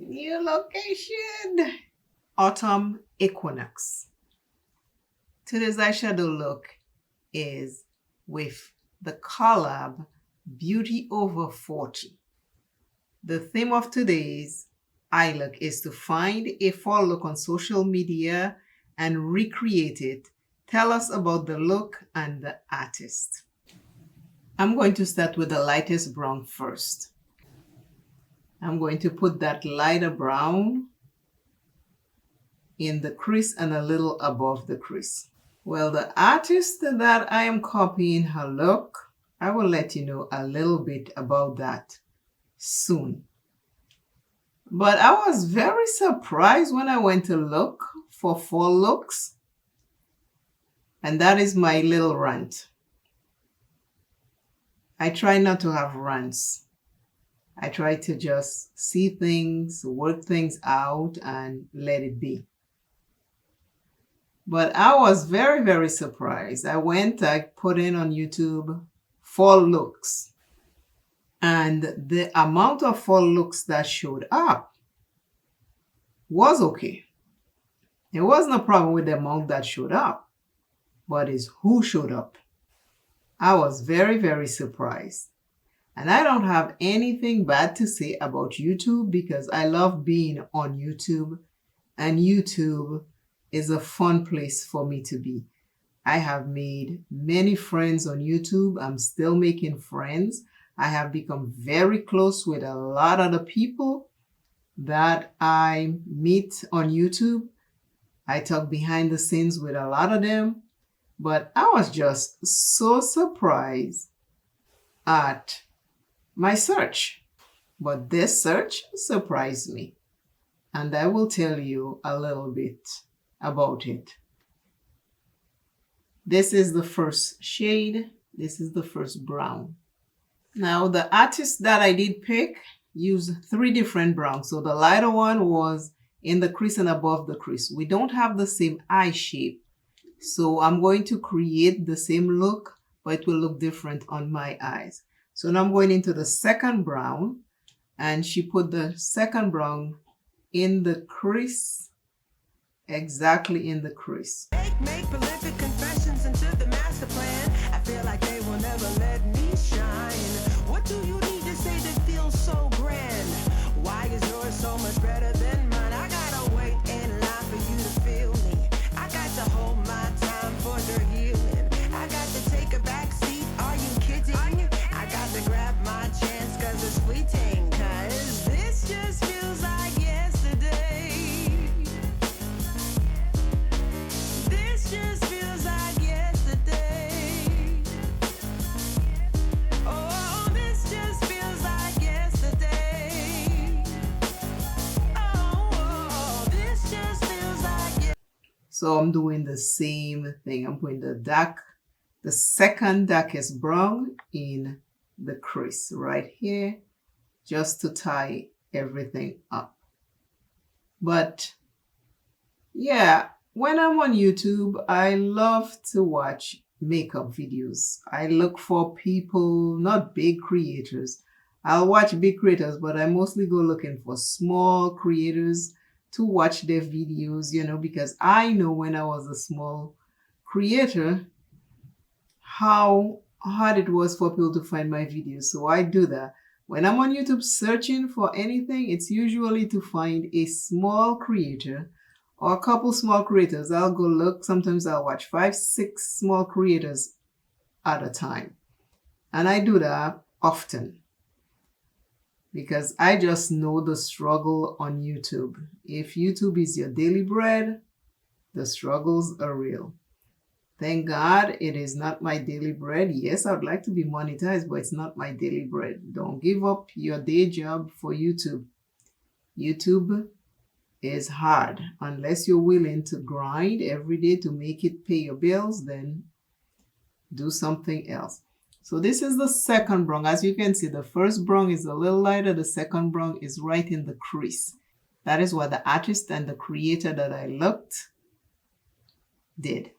New location. Autumn Equinox. Today's eyeshadow look is with the Collab Beauty Over 40. The theme of today's eye look is to find a fall look on social media and recreate it. Tell us about the look and the artist. I'm going to start with the lightest brown first. I'm going to put that lighter brown in the crease and a little above the crease. Well, the artist that I am copying her look, I will let you know a little bit about that soon. But I was very surprised when I went to look for fall looks. And that is my little rant. I try not to have rants. I try to just see things, work things out, and let it be. But I was very, very surprised. I put in on YouTube fall looks. And the amount of fall looks that showed up was okay. There wasn't a problem with the amount that showed up, but it's who showed up. I was very, very surprised. And I don't have anything bad to say about YouTube because I love being on YouTube, and YouTube is a fun place for me to be. I have made many friends on YouTube. I'm still making friends. I have become very close with a lot of the people that I meet on YouTube. I talk behind the scenes with a lot of them, but I was just so surprised at my search. But this search surprised me, and I will tell you a little bit about it. This is the first shade. This is the first brown. Now, the artist that I did pick used 3 different browns. So the lighter one was in the crease and above the crease. We don't have the same eye shape. So I'm going to create the same look, but it will look different on my eyes. So now I'm going into the second brown, and she put the second brown in the crease, exactly in the crease. Make prolific confessions into the master plan. I feel like they will never let me shine. What do you need to say that feels so grand? Why is yours so much better than mine? I gotta wait in line for you to feel me. I got to hold my time for your healing. I got to take a back seat. Are you kidding? I got to grab my chance cause it's fleeting. Cause this just feels like yesterday. This just feels like yesterday. Oh, this just feels like yesterday. Oh, this just feels like yesterday. So I'm doing the same thing. I'm putting the second darkest brown in the crease right here, just to tie everything up. But yeah, when I'm on YouTube, I love to watch makeup videos. I look for people, not big creators. I'll watch big creators, but I mostly go looking for small creators to watch their videos, because I know when I was a small creator, how hard it was for people to find my videos. So I do that. When I'm on YouTube searching for anything, it's usually to find a small creator or a couple small creators. I'll go look. Sometimes I'll watch 5, 6 small creators at a time. And I do that often because I just know the struggle on YouTube. If YouTube is your daily bread, the struggles are real. Thank God it is not my daily bread. Yes, I would like to be monetized, but it's not my daily bread. Don't give up your day job for YouTube. YouTube is hard. Unless you're willing to grind every day to make it pay your bills, then do something else. So this is the second brown. As you can see, the first brown is a little lighter. The second brown is right in the crease. That is what the artist and the creator that I looked did.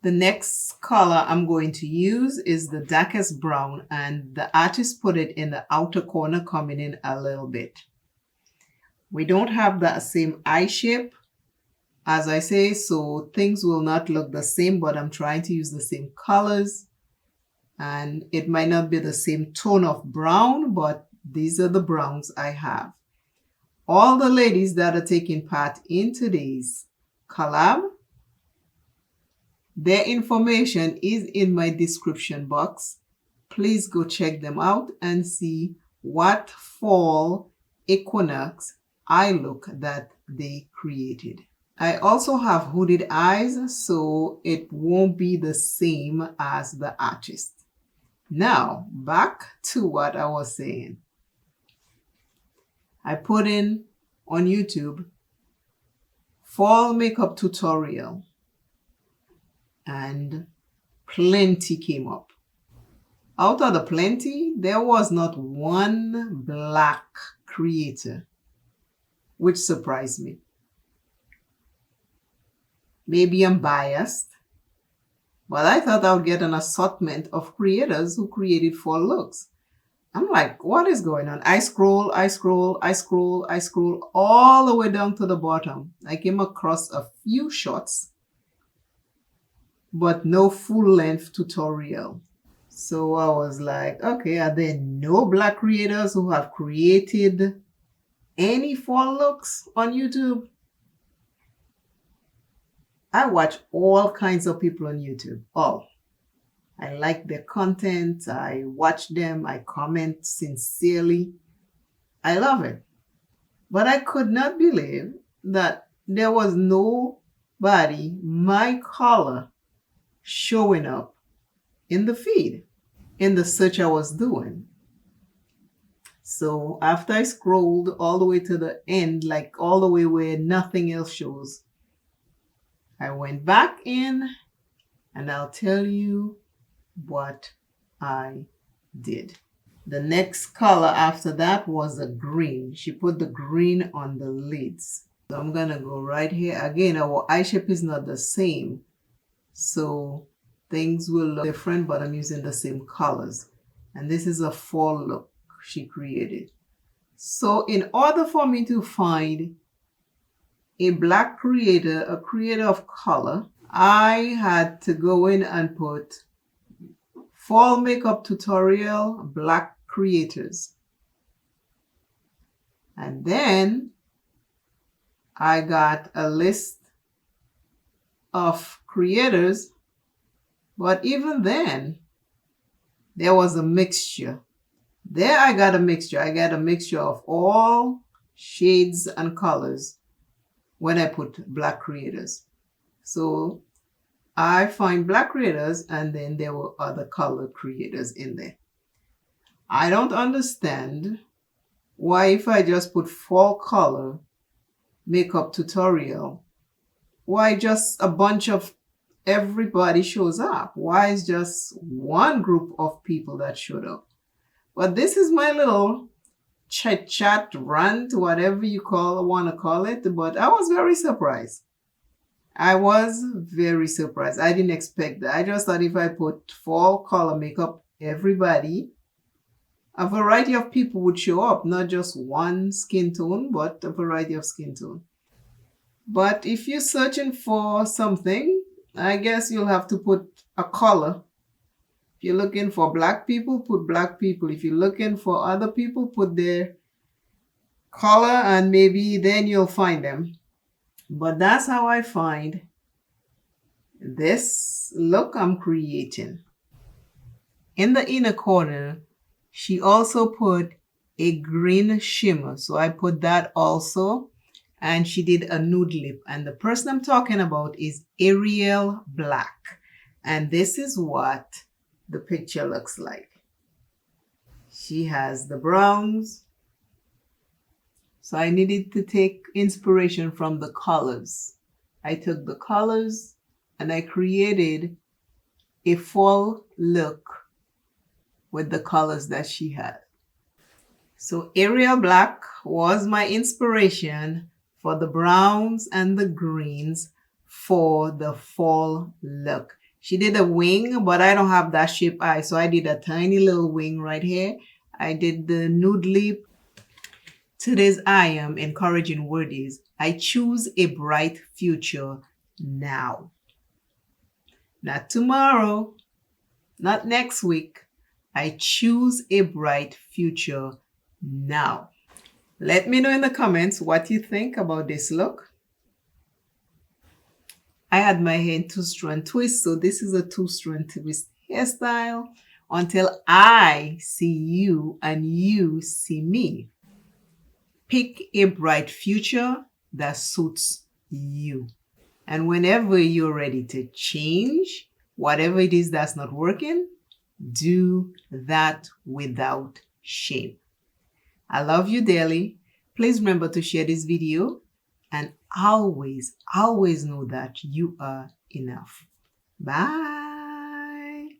The next color I'm going to use is the darkest brown, and the artist put it in the outer corner, coming in a little bit. We don't have that same eye shape, as I say, so things will not look the same, but I'm trying to use the same colors. And it might not be the same tone of brown, but these are the browns I have. All the ladies that are taking part in today's collab, their information is in my description box. Please go check them out and see what fall equinox eye look that they created. I also have hooded eyes, so it won't be the same as the artist. Now, back to what I was saying. I put in on YouTube fall makeup tutorial and plenty came up. Out of the plenty, there was not one black creator, which surprised me. Maybe I'm biased, but I thought I would get an assortment of creators who created fall looks. I'm like, what is going on? I scroll all the way down to the bottom. I came across a few shots, but no full-length tutorial. So I was like, okay, are there no black creators who have created any fall looks on YouTube? I watch all kinds of people on YouTube, all. I like their content, I watch them, I comment sincerely. I love it. But I could not believe that there was nobody my color showing up in the feed, in the search I was doing. So after I scrolled all the way to the end, like all the way where nothing else shows, I went back in and I'll tell you what I did. The next color after that was a green. She put the green on the lids. So I'm gonna go right here. Again, our eye shape is not the same, so things will look different, but I'm using the same colors. And this is a fall look she created. So in order for me to find a black creator, a creator of color, I had to go in and put fall makeup tutorial black creators. And then I got a list of creators, but even then there was a mixture. There I got a mixture. I got a mixture of all shades and colors when I put black creators. So I find black creators and then there were other color creators in there. I don't understand why if I just put fall color makeup tutorial, why just a bunch of everybody shows up? Why is just one group of people that showed up? But this is my little chit chat rant, whatever you want to call it. But I was very surprised. I was very surprised. I didn't expect that. I just thought if I put fall color makeup, everybody, a variety of people would show up, not just one skin tone, but a variety of skin tone. But if you're searching for something, I guess you'll have to put a color. If you're looking for black people, put black people. If you're looking for other people, put their color and maybe then you'll find them. But that's how I find this look I'm creating. In the inner corner, she also put a green shimmer. So I put that also. And she did a nude lip. And the person I'm talking about is Ariel Black. And this is what the picture looks like. She has the browns. So I needed to take inspiration from the colors. I took the colors and I created a fall look with the colors that she had. So Ariel Black was my inspiration for the browns and the greens for the fall look. She did a wing, but I don't have that shape eye, so I did a tiny little wing right here. I did the nude lip Today's I am encouraging word is I choose a bright future now. Not tomorrow, not next week. I choose a bright future now. Let me know in the comments what you think about this look. I had my hair in 2-strand twist, so this is a 2-strand twist hairstyle until I see you and you see me. Pick a bright future that suits you. And whenever you're ready to change whatever it is that's not working, do that without shame. I love you dearly. Please remember to share this video and always know that you are enough. Bye.